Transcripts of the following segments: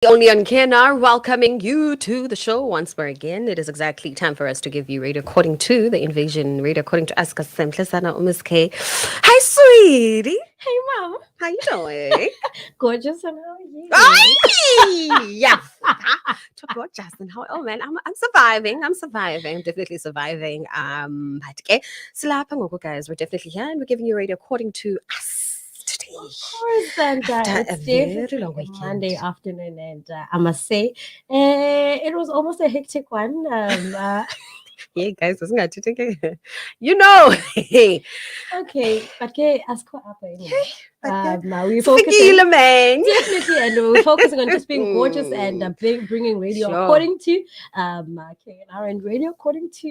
Only on KNR, welcoming you to the show once more again. It is exactly time for us to give you radio according to the invasion radio according to Aska Semplesana Umis K. Hi, sweetie. Hey, Mom. How you doing? Gorgeous, and how are you? Ay! Yes. To gorgeous and how? Oh man, I'm surviving. I'm surviving. I'm definitely surviving. But okay, silapha ngoku, guys. We're definitely here, and we're giving you radio according to us today. Of course, and After a it's very definitely long a weekend. Monday afternoon, and I must say, it was almost a hectic one. Hey guys, wasn't got to take it. You know. Okay, but okay, ask her up anyway. We Tequila, focusing man. definitely, and we're focusing on just being gorgeous and bringing radio Sure. according to KNR and radio according to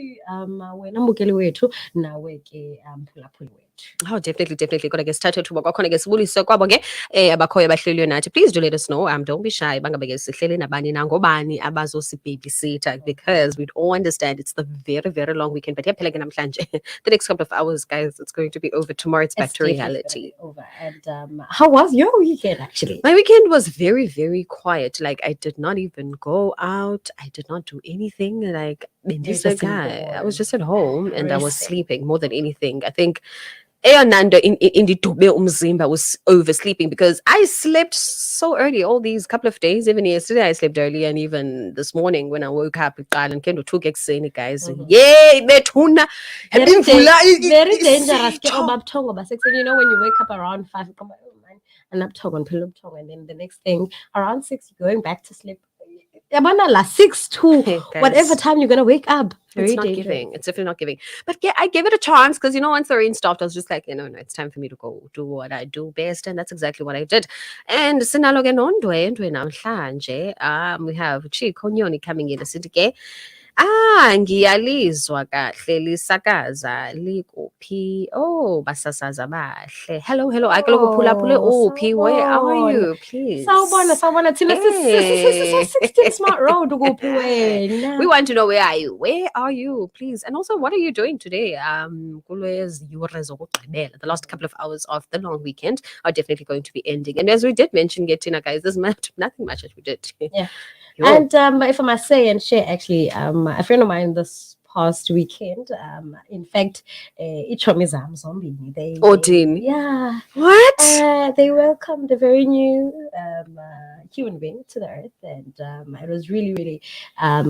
wena mbukeli wethu nawe ke phulaphuli wethu. Oh, definitely. Kodwa ke sithathe thuba kwakhona ke sibulise kwabo ke abakhoyo abahleliyo nathi. Please do let us know. Don't be shy. Bangabe ke sihlele nabani nangobani abazosibabysitter, because we all understand it's the very long weekend. But yaphela ke namhlanje. The next couple of hours, guys, it's going to be over. Tomorrow it's back to definitely reality. over. And how was your weekend actually? My weekend was very quiet. Like, I did not even go out. I did not do anything. Like, just in I was just at home and I was resting. sleeping more than anything. I think Nando in the umzimba was oversleeping because I slept so early all these couple of days. Even yesterday I slept early, and even this morning when I woke up, and Kendo took guys. Yay, bethuna. Very dangerous. You know, when you wake up around 5, come on, and then the next thing around 6, you're going back to sleep. 6 to Guys, whatever time you're gonna wake up. Very it's not dangerous. giving. It's definitely not giving. But yeah, I gave it a chance because, once the rain stopped, I was just like, no, it's time for me to go do what I do best. And that's exactly what I did. And sinalo ke nondwendwe namhlanje. We have Chiko Nyoni coming in. Asidi ngiyalizwa kahle lisakaza likuphi. Oh, basasaza bahle. Hello. Akaloku phulaphule uphi. Where are you, please? Sawubona thina Hey. 16 Smart Road ukuphi wena? We want to know, where are you? Where are you, please? And also, what are you doing today? The last couple of hours of the long weekend are definitely going to be ending. And as we did mention, Tina, guys, there's nothing much that we did. Yeah. Yo. And if I must say and share, actually, a friend of mine this past weekend, in fact, Ichomizam Zombie, Odin. yeah. What? They welcomed a very new human being to the earth, and it was really, I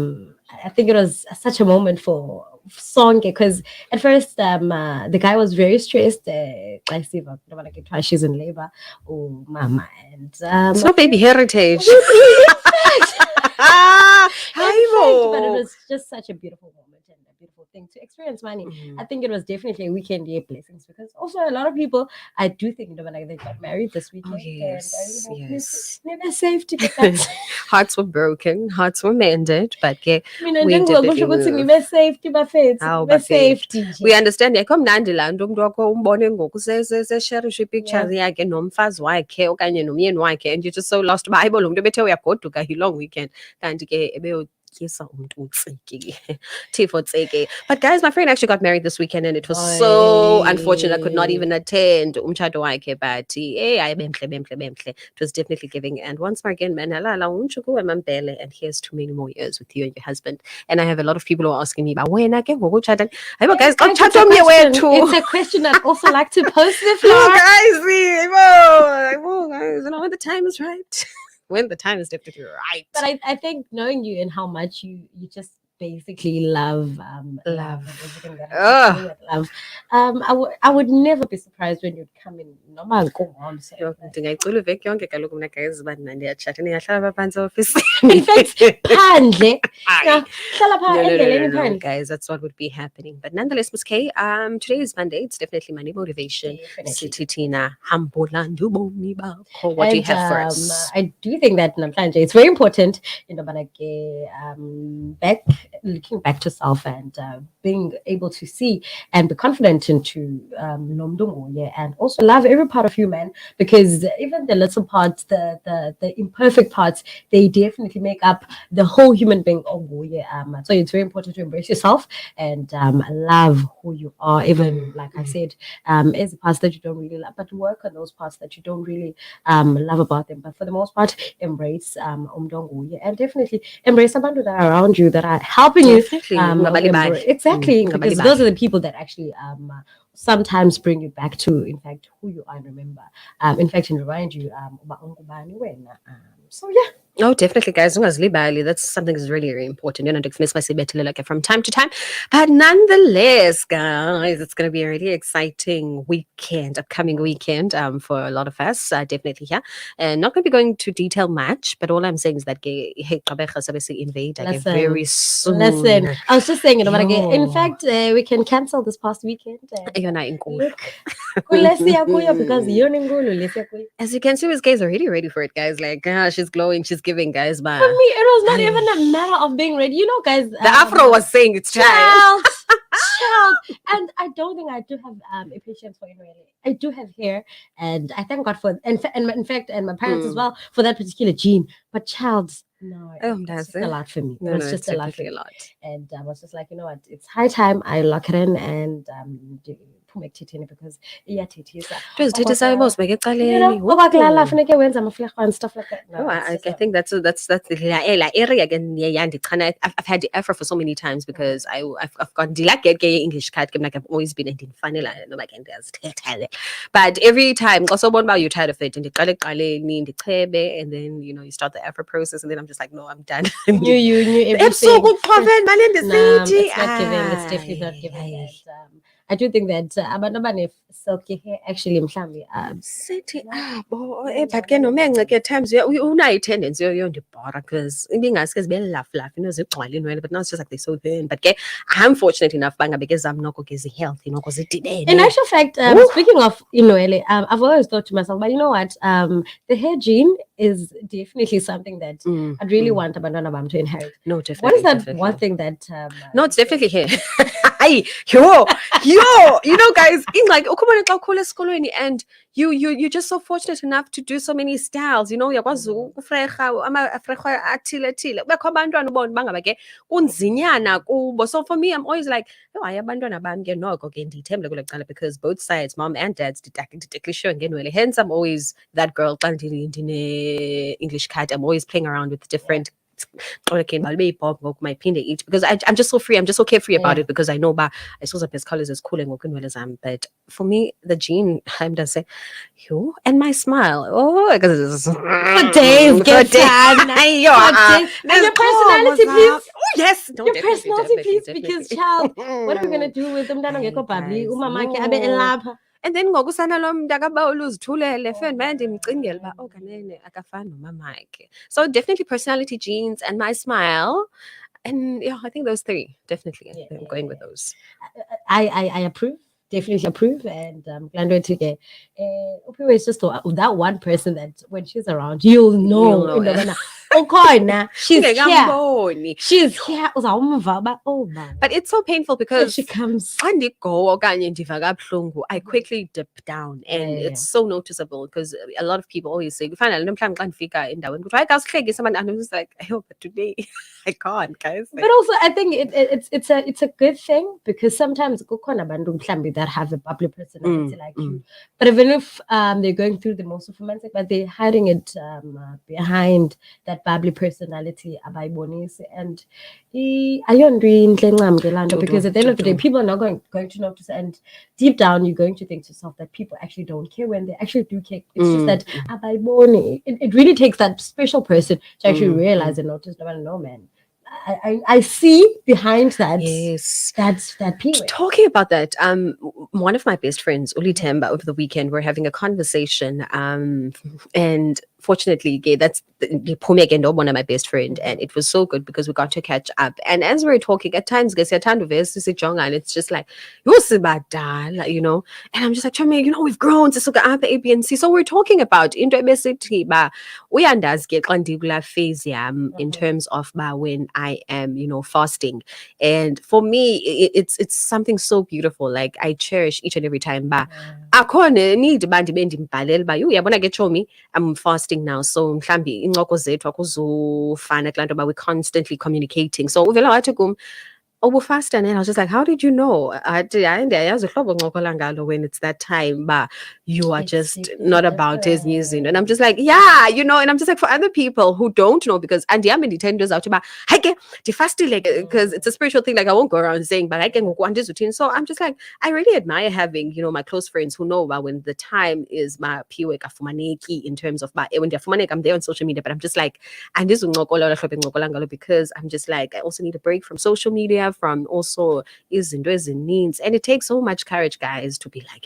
think it was such a moment for song, because at first the guy was very stressed. I see twice she's in labor, oh mama, and It's not baby heritage. But it was just such a beautiful moment and a beautiful thing to experience, money. I think it was definitely a weekend year blessings, because also a lot of people, I do think, they got married this weekend. Yes. Never safety. Hearts were broken, hearts were mended, but we definitely safety. We understand. Kamnandi laa nto umntu wakho umbone ngoku sesherisha ipictures yakhe nomfazi wakhe okanye nomyeni wakhe, and you're just so lost uba hayibo lo mntu ebethe uyagoduka yi-long weekend kanti ke ebeyotyisa umntu utsiki tifo tseke. But guys, my friend actually got married this weekend, and it was so unfortunate I could not even attend umtshato wakhe, but hayi bemhle. It was definitely giving. And once more again, man, and here's to many more years with you and your husband. And I have a lot of people who are asking me about when I get gutshata. Guys, it's a question I'd also like to post the floor. Guys, when the time is right. When the time is definitely right. But I think knowing you and how much you just basically love and everything that has to do with love. I would never be surprised when you'd come in normal and go on. Ndingayicula iveki yonke kaloku mna guys uba ndiyatshata ndingahlala phaa phantsi ofisini. In fact, phandle. Hlala phaa endleleni No, phandle. guys, that's what would be happening. But nonetheless, Ms. K, today is Monday. It's definitely Monday motivation. Sithi thina hambula ndubomi bakho. What do you have for us? I do think that namhlanje it's very important, back looking back to self and being able to see and be confident into and also love every part of you, man, because even the little parts, the imperfect parts, they definitely make up the whole human being. So it's very important to embrace yourself and love who you are, even like I said, as the parts that you don't really love, but work on those parts that you don't really love about them. But for the most part, embrace and definitely embrace abantu that are around you that are helping you. Definitely. Ungabalibali. Exactly, because Ungabalibali. those are the people that actually sometimes bring you back to, in fact, who you are and remember. In fact, and remind you uba ungubani wena. So yeah. Oh, definitely, guys. Ungazilibali. That's something that's really, really important. You know, like from time to time. But nonetheless, guys, it's going to be a really exciting weekend, upcoming weekend for a lot of us. Definitely here. And not going to be going to detail much, but all I'm saying is that hey, invade very soon. Listen, I was just saying, but again, in Yo. fact, we can cancel this past weekend. Yona inkulu. Look, kule siya kuyo because yona inkulu le siya kuyo. As you can see, Miss Gay's already ready for it, guys. Like, she's glowing, she's giving, guys. But For me, it was not even a matter of being ready. You know, guys. the afro was saying it's child. Child. And I don't think I do have a patience for it really. I do have hair, and I thank God for, and in fact, and my parents as well for that particular gene. But child's, no, Oh, it's that's just a it. lot for me. No, It's no, just it's a lot for definitely me. a lot. And I was just like, you know what, it's high time I lock it in and because Tuzithethisa mosibeke you know, ecaleni. obakulala funeke wenza amafleqwa and stuff like that. No, No, it's I just not- think that's la area again. Yeah, I've had the Afro for so many times because I've got get English card. Like I've always been in funny like but every time also about you're tired of it and and then you know you start the Afro process and then I'm just like no, I'm done. you knew It's everything. so good for man in the Nah, city. it's not giving. It's definitely not giving. And, I do think that abantu silky hair actually mhlambi City no, but ke noma engceke at times unayo i-tendency yondibhora because ibingaske zibe laugh zigcwale inwele but now it's just like they're so thin but ke I'm fortunate enough bangabe ke zam noko ke zi-healthy noko zidibene. in actual fact, speaking of inwele, I've always thought to myself, but you know what? The hair gene is definitely something that I'd really want abantwana bam to inherit. No, definitely. What is that definitely. one thing that? No, it's definitely here. Hey, yo, you know, guys, in like and you're just so fortunate enough to do so many styles. You know, uyakwazi ukufreha amafreha athile. Bekho abantwana ubona bangaba ke kunzinyana kubo. So for me, I'm always like, no, hayi abantwana bami ke noko ke ndithembe kule cala because both sides, mom and dad's sure ngenwele. Hence, I'm always that girl xa ndine English cat. I'm always playing around with different. Each because I'm just so free. I'm just so carefree about it because I know I saw some colors is cool and but for me the gene I'm just say you and my smile because For days, get time. And your personality, please. Oh yes, no, Your definitely, personality, please, definitely. because child, what are we gonna do with them? And then ngokusana lo mntu akabawula uzithulele feni manje ndimcingela uba kanene akafani nomama wakhe. So definitely personality genes and my smile. And yeah, I think those three definitely. I'm going with those. I approve. Definitely approve, and I'm glad to get. Upiwe is just that one person that when she's around, you'll know. She's here. She's here. But it's so painful because she comes. I quickly dip down, and it's so noticeable because a lot of people always say, "Finally, I'm like, I hope today I can't, guys." But also, I think it's a good thing because sometimes that have a bubbly personality like you. But even if they're going through the most of romantic, but they're hiding it behind that bubbly personality, and because at the end of the day, people are not going to notice, and deep down, you're going to think to yourself that people actually don't care when they actually do care. It's just that it really takes that special person to actually realize and notice. No, man. I see behind that. Yes, that's that period. Talking about that, one of my best friends, Uli Temba, over the weekend, we're having a conversation, and fortunately, that's one of my best friend, and it was so good because we got to catch up. And as we were talking, at times, guys, and it's just like, and I'm just like, Chami, we've grown to suka up A, B, and C. So we're talking about into MSCT, but we understand get phase in terms of when I am, fasting. And for me, it's something so beautiful. Like I cherish each and every time. But akhona need bantu bendimbalela ba uyabona ke Chomi, I'm fasting now, so mhlambi incoko zethu akuzufana kulaa nto ba we're constantly communicating. So uvela wathi kum, ubufasta, and I was just like, how did you know? Ndiyayazi uhlobo oncokola ngalo when it's that time, but you are It's just super not about as news. And I'm different. just like, yeah, and I'm just like, for other people who don't know, because and the tenders out about the fasting, like, because it's a spiritual thing, like I won't go around saying, but I can go on this routine. So I'm just like, I really admire having, my close friends who know about when the time is my piwe kafumaneki in terms of when they're fumaneki, I'm there on social media, but I'm just like, and this because I'm just like, I also need a break from social media, from also izinto ezininzi, and it takes so much courage, guys, to be like,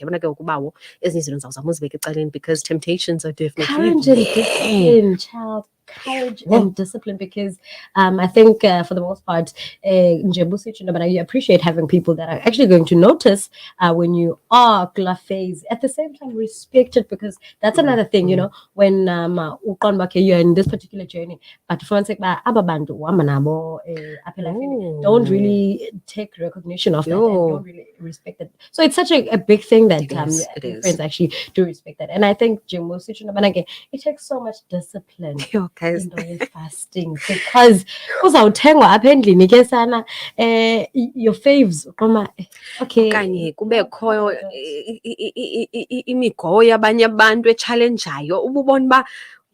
because temptations are definitely Courage and there. discipline, child. Courage and discipline, because I think for the most part, but I appreciate having people that are actually going to notice when you are phase. At the same time, respect it, because that's another thing, when you're in this particular journey, but for one second, don't really take recognition of that and don't really respect it. So it's such a big thing that your friends actually do respect that. And I think it takes so much discipline Guys, into fasting, because uzawuthengwa apha endlini ke sana your faves okay okanye kubekho imigoyo yabanye abantu echallenjayo ububona uba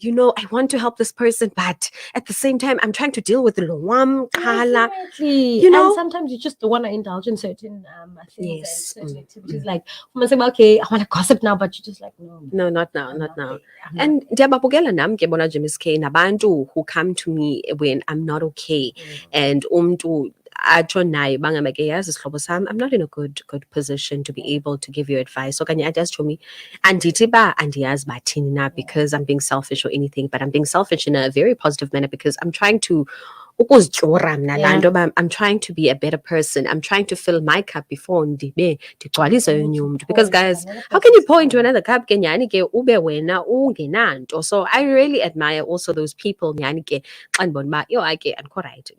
I want to help this person, but at the same time, I'm trying to deal with lo wam qala. Definitely. And sometimes you just don't want to indulge in certain things Yes. and certain activities. Like, okay, I want to gossip now, but you're just like, no, not now, not now. And ndiyababukela nam ke bona James K nabantu who come to me when I'm not okay, and umntu atsho naye bangama ke yazi sihlobo sam, I'm not in a good position to be able to give you advice. Okanye athi atsho me, andithi ba andiyazi bathini na because I'm being selfish or anything, but I'm being selfish in a very positive manner because I'm trying to I'm trying to be a better person. I'm trying to fill my cup before because guys, how can you pour into another cup kenyani ke ube wena ungenanto? So I really admire also those people nyani ke xa ndibona uba ake andikho right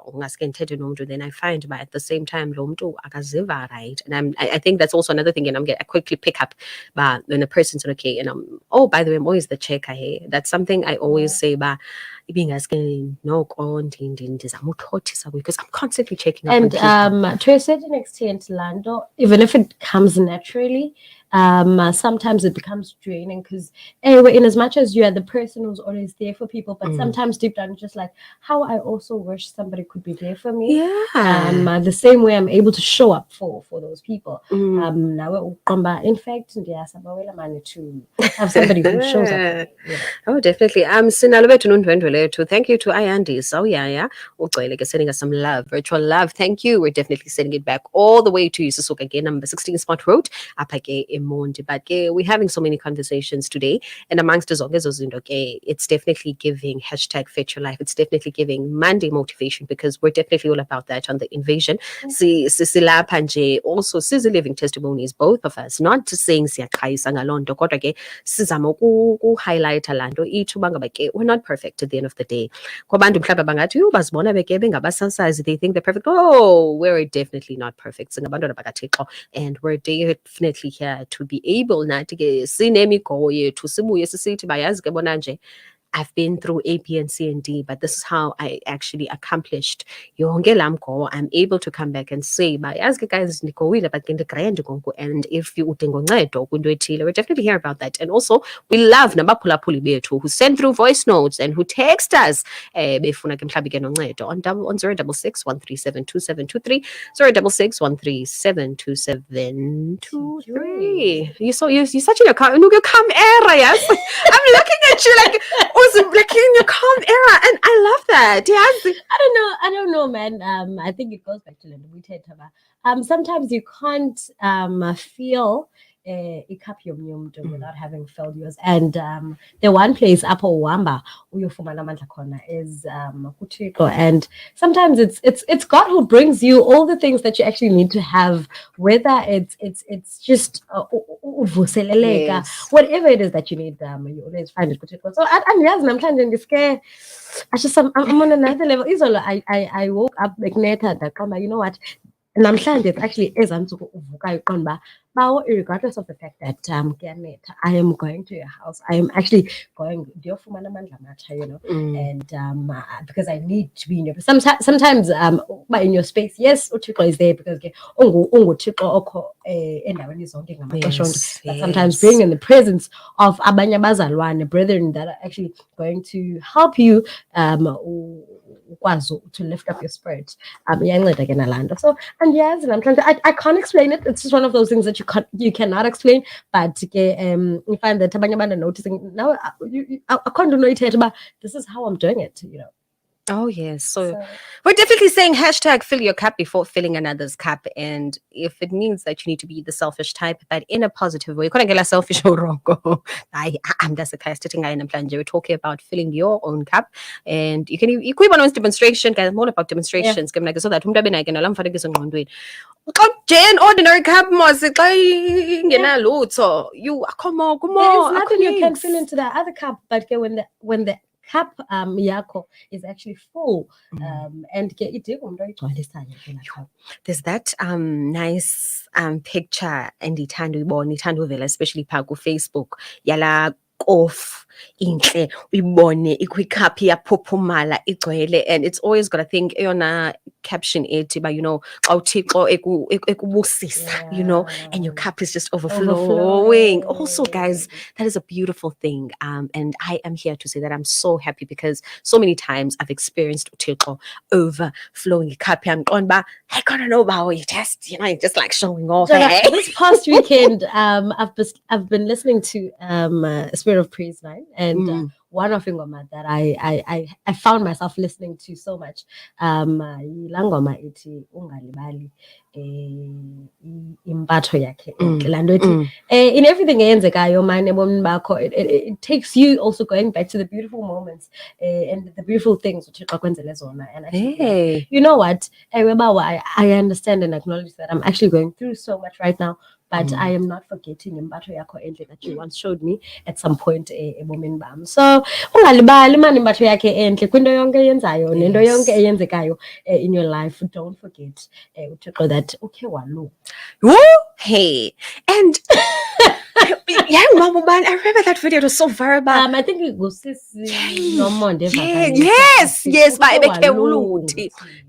ungaske ndithethe nomntu, then I find but at the same time lo mntu akaziva right, and I think that's also another thing, and I quickly pick up but when a person's not okay, and by the way, I'm always the checker. Hey, that's something I always say but because I'm constantly checking up and on people. to a certain extent, Lando, even if it comes naturally, sometimes it becomes draining, because anyway, in as much as you are the person who's always there for people, but sometimes deep down, just like how I also wish somebody could be there for me. The same way I'm able to show up for those people. Now, in fact, to have somebody who shows up for me. Oh, definitely. Sinalo bethu nundwendwe lethu. Thank you to Ayandis. Oh yeah. Sending us some love, virtual love. Thank you. We're definitely sending it back all the way to Isusuka again, number 16 Spot Road, apake eMonti. But we're having so many conversations today, and amongst us all, it's definitely giving hashtag Fit Your Life. It's definitely giving Monday motivation, because we're definitely all about that on the invasion. Sisilapha nje also living testimonies, both of us, not just saying siyaqhayisa ngaloo nto, kodwa ke sizama ukuhighlighta laa nto ithi uba ngaba ke we're not perfect at the end of the day. Kwabantu mhlawumbi bangathi bazibona beke bengabasasazi, they think they're perfect. Oh, we're definitely not perfect. Singabantwana bakaThixo, and we're definitely here to be able nathi ke sinemigomo yethu sibuye sisithi bayazi ke bona nje I've been through A, B, and C, and D, but this is how I actually accomplished yonke laa mgomo. I'm able to come back and say, yazi ke guys, ndigowile but ke ndigrand ngoku, and if you udinga uncedo kwinto ethile, we're definitely here about that. And also, we love nabaphulaphuli bethu who send through voice notes and who text us befuna ke mhlawumbi ke noncedo on 066 137 2723, 066 137 2723. You're such in your calm era, yes? I'm looking at you like in your calm era, and I love that. Yes. I don't know, man. I think it goes back to Taba. Sometimes you can't feel icup yomnye umuntu without having filled yours. And the one place apho uhamba uyofumana amandla khona is kuThixo. And sometimes it's God who brings you all the things that you actually need to have, whether it's just uvuseleleka, Yes. whatever it is that you need, you always find it kuThixo. So andiyazi namhlanje ndiske I'm on another level. Izolo I woke up bekunetha ndaqonda, you know what, namhlanje it's actually ezantsuku uvukayo uqonda uba regardless of the fact that kuyanetha, I am going to your house. I am actually going ndiyofumana amandla amatsha, you know. And because I need to be in your sometimes uba in your space, yes, uThixo is there because ke unguThixo okho endaweni zonke ngamaxesha onke. But sometimes being in the presence of abanye abazalwane, brethren that are actually going to help you ukwazi to lift up your spirit, iyanceda ke nalaa nto. So andiyazi namhlanje, I can't explain it. It's just one of those things that you cannot explain. But you find that abanye abantu are noticing now, I can't noithetha uba this is how I'm doing it, you know. Oh, yes. So we're definitely saying hashtag fill your cup before filling another's cup. And if it means that you need to be the selfish type, but in a positive way, selfish or wrong. That's a case we're talking about filling your own cup. And you can demonstration, guys, more about demonstrations. Yeah. So that Jane ordinary cup you come on. There's nothing you can fill into that other cup, but when the cup yakho is actually full, and there's that nice picture endithanda uyibona, especially phaa Facebook yala off inhle uyibone ikwicup iyaphuphumala igcwele, and it's always got a thing eyona caption ethi ba, you know, xa uThixo ekubusisa, you know, and your cup is just overflowing. Also, guys, that is a beautiful thing, and I am here to say that I'm so happy because so many times I've experienced uThixo overflowing a cup and on ba I gotta know about you just, you know, just like showing off. This past weekend I've been listening to Spirit of Praise 9, and one of ingoma that I found myself listening to so much, ilangoma iti ungalibali impatho yakhe lando iti in everything eyenzekayo mane ebomini bakho, it takes you also going back to the beautiful moments and the beautiful things uThixo akwenzele zona. And actually, you know what, I understand and acknowledge that I'm actually going through so much right now, but I am not forgetting impatho yakho enhle that you once showed me at some point ebomini bam. So ungalibali man impatho yakhe enhle kwinto yonke eyenzayo nento yonke eyenzekayo in your life. Don't forget uThixo that ukhe walu. Hey, and yeah, I remember that video. It was so viral. I think it was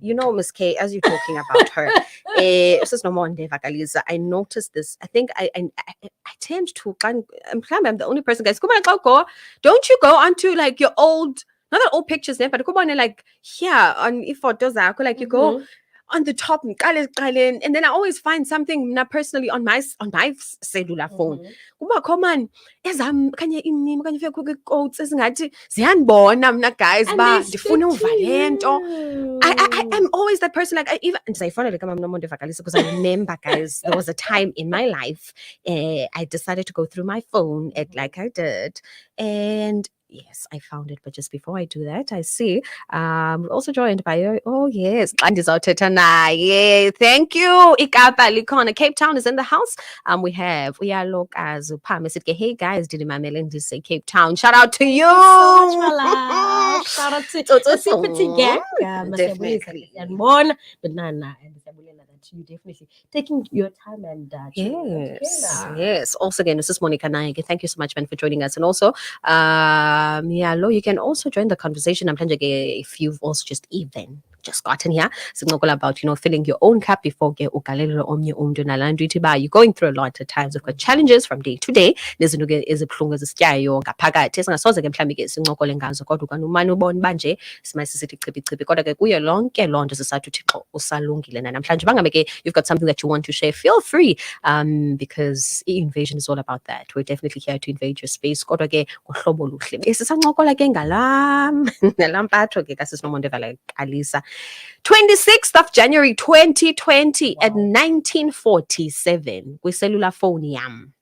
you know, Miss K, as you're talking about her, I noticed this. I think I tend to, I'm the only person, guys, don't you go onto like your old, not that old pictures, but go on like here on photos, like you go on the top, and then I always find something personally on my cellular phone. Guys, I'm always that person, like I even because I remember, guys, there was a time in my life I decided to go through my phone like I did, and yes, I found it. But just before I do that, I see we're also joined by yes, yeah, thank you. Cape Town is in the house. We have look as hey guys, did my say Cape Town? Shout out to you. Shout out to the gang. Definitely. And born banana and you definitely taking your time and yes. Also, again, this is Monica Naige. Thank you so much, man, for joining us. And also, you can also join the conversation. I'm trying to get if you've also just gotten here. So it's about, you know, filling your own cup before you're going through a lot of times. We've got challenges from day to day. There's a plunga zisityayo ngaphakathi esingasoze ke mhlawumbi ke sincokole ngazo kodwa kanumane ubone banje simayisisithi chibi kodwa ke kuyo lonke loo nto sisathi uThixo usalungile namhlanje bangabe ke you've got something that you want to share, feel free, because invasion is all about that. We're definitely here to invade your space kodwa ke ngohlobo oluhle sisancokola ke ngalampatho ke kasisinomondeva like Alisa. 26th of January 2020 at 1947 kwicellular phone yam.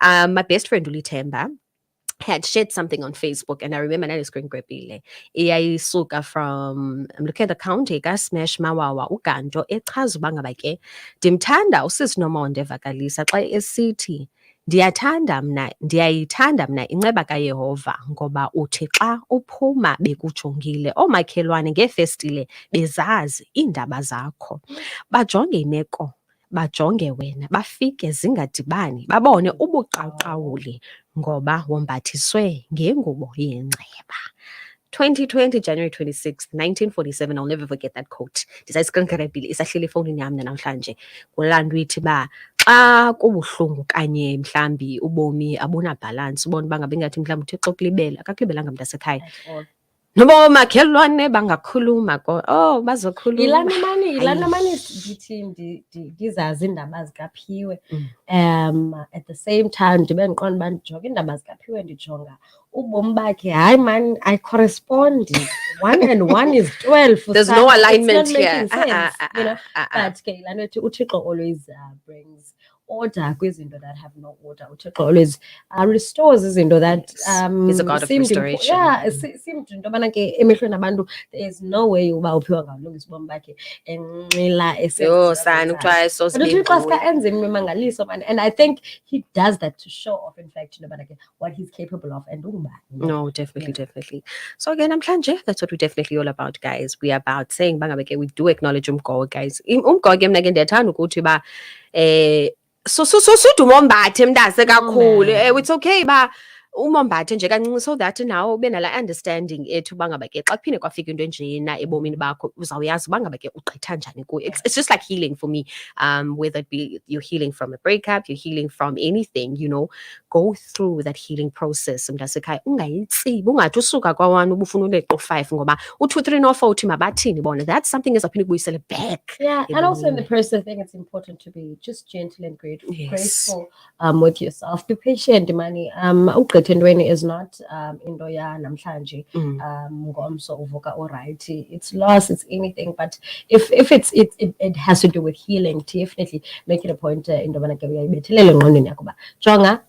My best friend Ulithemba had shared something on Facebook, and I remember that screen grabile. Iyayisuka from, I'm looking at the account, Smash Mawawa uGanto echaza uba ngaba ke ndimthanda usisi Nomonde evakalisa xa esithi ndiyayithanda mna inceba kaYehova ngoba uthi xa uphuma bekujongile oomakhelwane ngeefestile bezazi iindaba zakho, bajonge imeko, bajonge wena, bafike zingadibani, babone ubuqaqawuli ngoba wombathiswe ngengubo yenxeba. 2020, January 26th, 1947. I'll never forget that quote. Ndisayisikrinkarabhile isahleli efowunini yam namhlanje. Kulandwa ithi uba xa kubuhlungu kanye mhlambi ubomi abunabhalansi, ubone uba ngabe ingathi mhlawumbi uThixo ukulibele, akakulibelanga mntasekhaya. Noba oomakhelwane bangakhuluma bazokhuluma. Yilaa mani ndithi ndizazi iindaba zikaPhiwe. At the same time ndibe ndiqonda uba ndijonga iindaba zikaPhiwe ndijonga ubomi bakhe. Hayi man, I correspond. 1 and 1 is 12. There's no alignment it's not here. making sense, you know. But ke yilaa nto ethi uThixo always brings order kwizinto that have no order. uThixo always restores izinto that He's a God of restoration. seemed into yobana ke emehlweni abantu there is no way uba uPhiwe angalungisa ubomi bakhe enxila Yho sana kuthiwa but uThixo ska enze imimangaliso man, and I think he does that to show off in fact into ke what he's capable of and ungubani. No, definitely. So again, namhlanje, that's what we're definitely all about, guys. We are about saying bangabeke, we do acknowledge umgogo, guys. Umgogo ke mna ke ndiyathanda ukuthi ba so umombathe mntase kakhulu. It's okay ba umombathe nje kancinci so that nawe ube nala understanding ethi uba ngaba ke xa kuphinde kwafika into enjena ebomini bakho uzawuyazi uba ngaba ke ugqitha njani kuyo. It's just like healing for me, whether it be you're healing from a breakup, you're healing from anything, you know, go through that healing process. Mntasekhaya ungayitsibi, ungathi usuka kwa-1 ubufuna uleqe 5 ngoba u-2, 3 no-4 uthi mabathini bona. That's something ezawuphinde ikubuyisele back. Yeah, and also in the process, I think it's important to be just gentle and grateful. Yes. Graceful with yourself. Be patient, money. Ugqitha is not into ya namhlanje ngomso uvuka alright. It's loss, it's anything, but if it has to do with healing, definitely make it a point into yobana ke uyayibethelele engqondweni yakho ba jonga.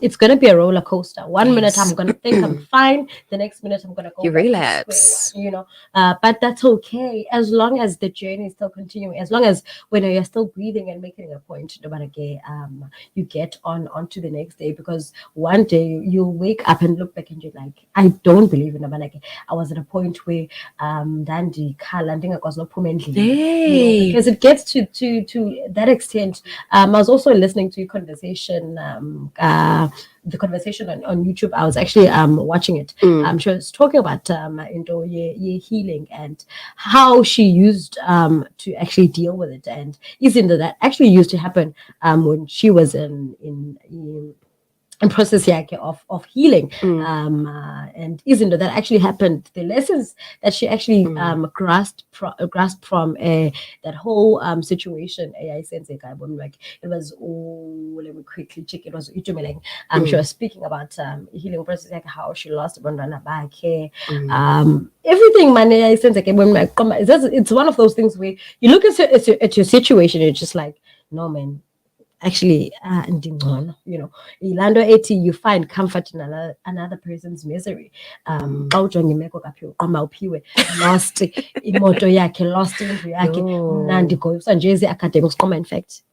It's going to be a roller coaster. One minute I'm going to think I'm fine. The next minute I'm going to go you relapse, you know. But that's okay as long as the journey is still continuing. As long as when you're still breathing and making a point, you get on to the next day, because one day you'll wake up and look back and you're like, I don't believe in Abanake. I was at a point where Dandy landing was not permanently, because it gets to that extent. I was also listening to your conversation. The conversation on YouTube, I was actually watching it. She was talking about healing and how she used to actually deal with it, and isn't that actually used to happen when she was in process of healing, and isn't that actually happened? The lessons that she actually grasped from that whole situation. I sense like it was let me quickly check. It was she was speaking about healing process, like how she lost Bandana back here. Everything, man. I sense it's one of those things where you look at your situation, you're just like, no man. Actually, you know, Ilando 80, you find comfort in another person's misery. Lost imoto yakhe, lost indlu yakhe, nandiko sanjezi academics in fact.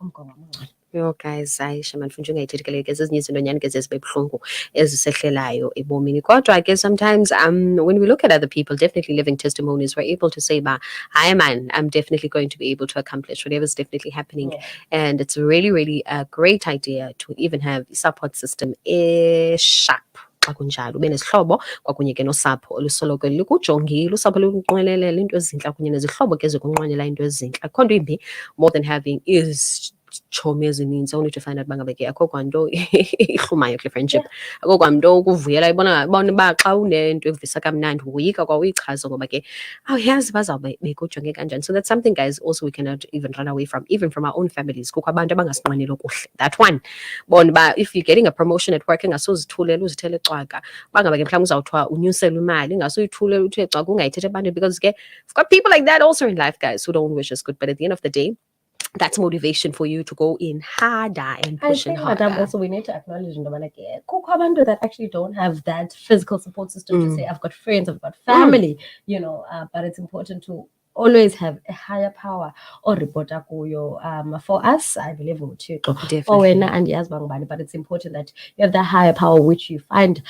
Yo guys, ayisha manifuna ungayithethi ke leke ezinye izinto nyani ke zibe buhlungu ezisehlelayo ebomini. Kodwa ke sometimes when we look at other people definitely living testimonies, we're able to say ba, hi man, I'm definitely going to be able to accomplish whatever's definitely happening. And it's really a great idea to even have a support system sharp. Xa kunjalo ube nesihlobo kwakunye ke nosapho olusoloko likujongile, usapho lukunqwenelela into ezintle kunye nezihlobo ke zikunqwenela into ezintle. Akho nto imbi more than having chomi ezininzi, only to find out bangabe ke akho kwanto ihlumayo kule friendship, akho kwanto ukuvuyela ibona ba xa unento evisa kamnandi woyika kwa uyichaza ngoba ke awuyazi bazawube bekujonge kanjani. So that's something guys also we cannot even run away from, even from our own families. Kukho abantu abangasinqweneli okuhle. That one bona ba if you're getting a promotion at work engasozithulela uzithele cwaka bangabe ke mhlawumbe uzawuthiwa unyuselwe imali engasuyithulela uthe cwaka ungayithethe ebantwini, because ke we've got people like that also in life guys who don't wish us good, but at the end of the day that's motivation for you to go in harder and I push in think, Madam, harder. also we need to acknowledge kukho abantu that actually don't have that physical support system to say, I've got friends, I've got family, but it's important to always have a higher power or reporter kuyo. For us, I believe uThixo. For Definitely. wena andiyazi uba ngubani, but it's important that you have that higher power which you find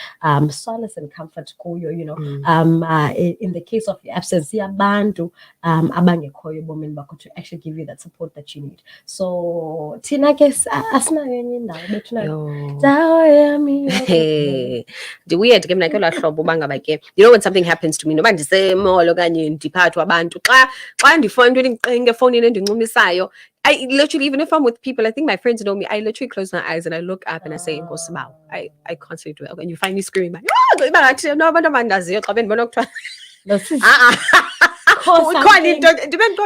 solace and comfort kuyo, in the case of your absence, abantu abangekhoyo ebomini bakho to actually give you that support that you need. So thina ke asinayo enye indawo bethunayo Yo. ndawo yami Hey, the weird ke mina ke laa hlobo uba ngaba ke, when something happens to me noba ndisemall okanye ndiphathwa abantu xa ndifona into endiqenge efowunini endincumisayo, I literally, even if I'm with people, I think my friends know me, I literally close my eyes and I look up and I say Nkosi Bawo. I constantly do that, and you find me screaming like, iba ngathi no abantu abandaziyo xa bendibona kuthiwa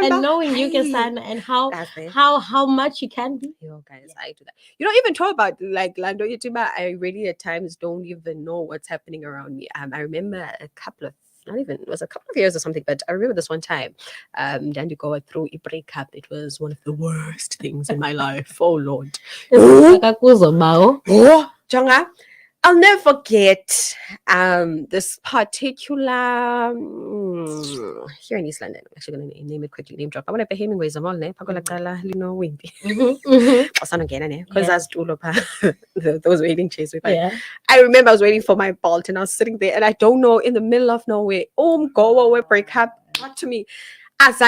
and knowing you can stand and how much you can be. Yo, guys, I do that. You don't even talk about like Lando Yitiba. I really at times don't even know what's happening around me. I remember it was a couple of years or something, but I remember this one time, Dandy going through a breakup. It was one of the worst things in my life. Oh Lord. Oh, Jonga, I'll never forget this particular here in East London. I'm actually going to name it quickly, name drop. I want to pay Hemingway's a mall, ne? Pagola Kala, Lino Wimpy. Because as those waiting chairs. I remember I was waiting for my Bolt and I was sitting there and I don't know, in the middle of nowhere, go away, break up, talk to me. But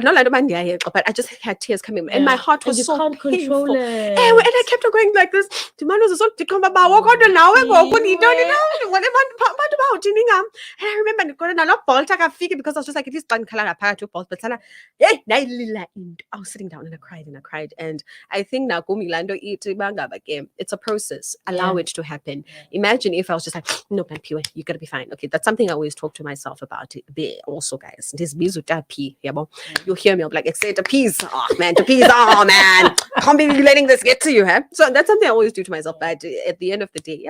not like but I just had tears coming and my heart was so can't painful. control it. And I kept on going like this. The man was so to come about now and I remember not Bolt because I was just like, at least one color to Bolt, but I was sitting down and I cried. And I think now it's a process. Allow it to happen. Imagine if I was just like, no, man, pure, you gotta be fine. Okay, that's something I always talk to myself about. Also, guys, this P, you hear me, I'm like, say to peace. Oh man, man. Can't be letting this get to you, huh? So that's something I always do to myself. But at the end of the day,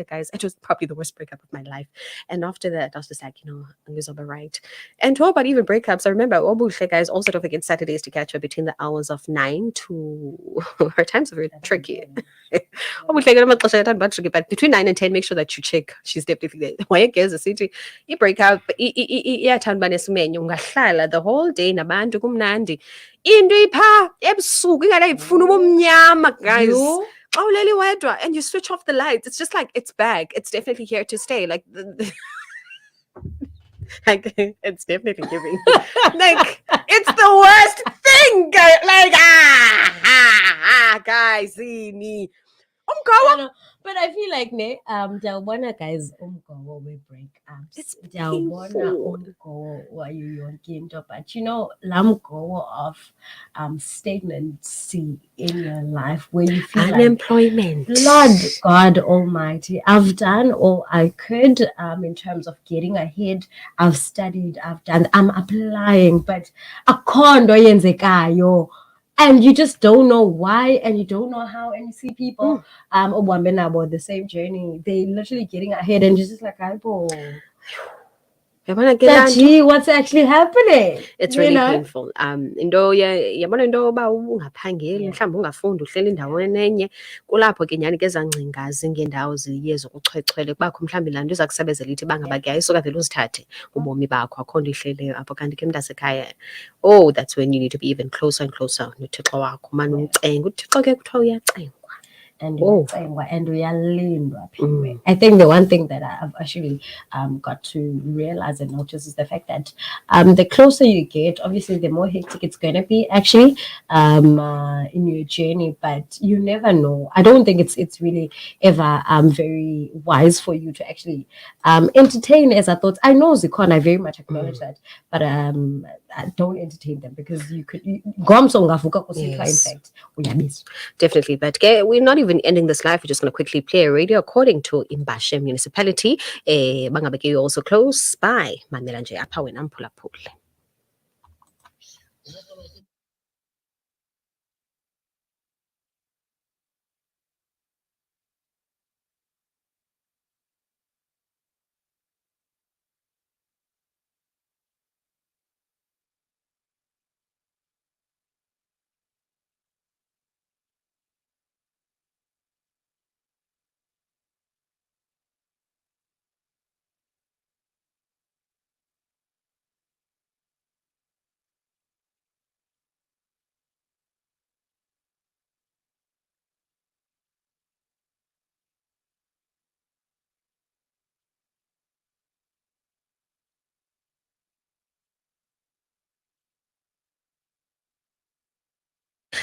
guys, it was probably the worst breakup of my life. And after that, I was just like, I'm just right. And talk about even breakups. I remember guys also don't forget Saturdays to catch her between the hours of 9 to her times are very tricky. But between 9 and 10, make sure that you check. She's definitely there. Why a city? You break up, the whole day nabantu kumnandi. Into ipha ebusuku ingayifuna ubumnyama, guys. And you switch off the lights. It's just like it's back. It's definitely here to stay. Like like it's definitely giving. Like it's the worst thing, guys. Like guys, see me. But I feel like ndiyawubona guys umgobo we-breakups. It's Ndiyawubona umgobo wayo yonke into, but laa mgobo of stagnancy in your life where you feel unemployment. Like, Lord God Almighty, I've done all I could in terms of getting ahead. I've studied, I'm applying, but akho nto yenzekayo. And you just don't know why, and you don't know how. And you see people, about the same journey, they literally getting ahead, and you're just like, Gee, what's actually happening? It's really painful. Into yabona into yoba ungaphangeli mhlawumbi ungafundi uhleli endaweni enye kulapho ke nyani ke zangcingazi ngeendawo ziye zokuchwechwele kubakho mhlawumbi laa nto iza kusebenzela ithi bangaba ke ayisuka vele uzithathe ubomi bakho akho nto ihleleyo apho kanti ke mntasekhaya that's when you need to be even closer and closer nothixo wakho umane umcenga uthixo ke kuthiwa uyacengwa and uyalindwa. I think the one thing that I've actually got to realize and notice is the fact that the closer you get, obviously the more hectic it's going to be actually in your journey, but you never know. I don't think it's really ever very wise for you to actually entertain as I thought. I know Zikon, I very much acknowledge that, but don't entertain them because you could in fact. Definitely, but we're not even ending this live. We're just going to quickly play a radio according to Imbashe municipality. Bangabeke also close by Mamela nje apha wena mphulaphule.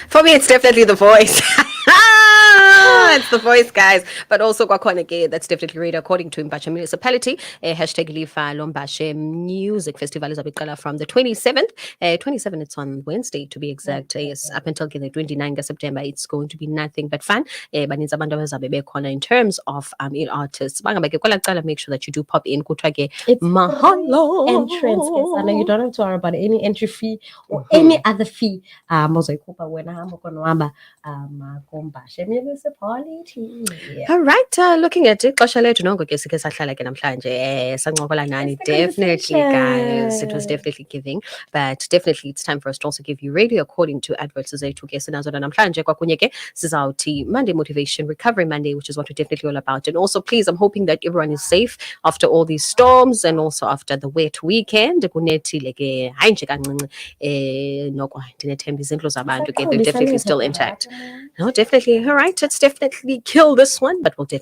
For me, it's definitely The Voice. It's The Voice, guys. But also kwakhona ke, that's definitely radio according to Mbashe Municipality. Hashtag Lifa Lombashe Music Festival is from the 27th. 27th, it's on Wednesday to be exact. Yes, up until the 29th of September, it's going to be nothing but fun. Baninzi abantu abazabe bekhona in terms of artists. Bangabeke kwela cala, make sure that you do pop in. Kuthiwa ke It's mahalo entrance. Yes, I know you don't have to worry about any entry fee or any other fee. Mozoyikhupha wena hamba konwaba kuMbashe Municipality. All right, looking at it, xesha lethu nonke ke sikhe sahlala ke namhlanje sancokola nani. It's the Definitely, guys, it was conversation. definitely giving, but definitely it's time for us to also give you radio according to adverts zethu ke sinazo namhlanje. Kwakunye ke sizawuthi Monday Motivation Recovery Monday, which is what we're definitely all about. And also, please, I'm hoping that everyone is safe after all these storms and also after the wet weekend. Kunethile ke, hayi nje kancinci, noko ndinethemba izindlu zabantu ke, they're definitely still intact. No, definitely. All right, let's definitely kill this one, but we'll definitely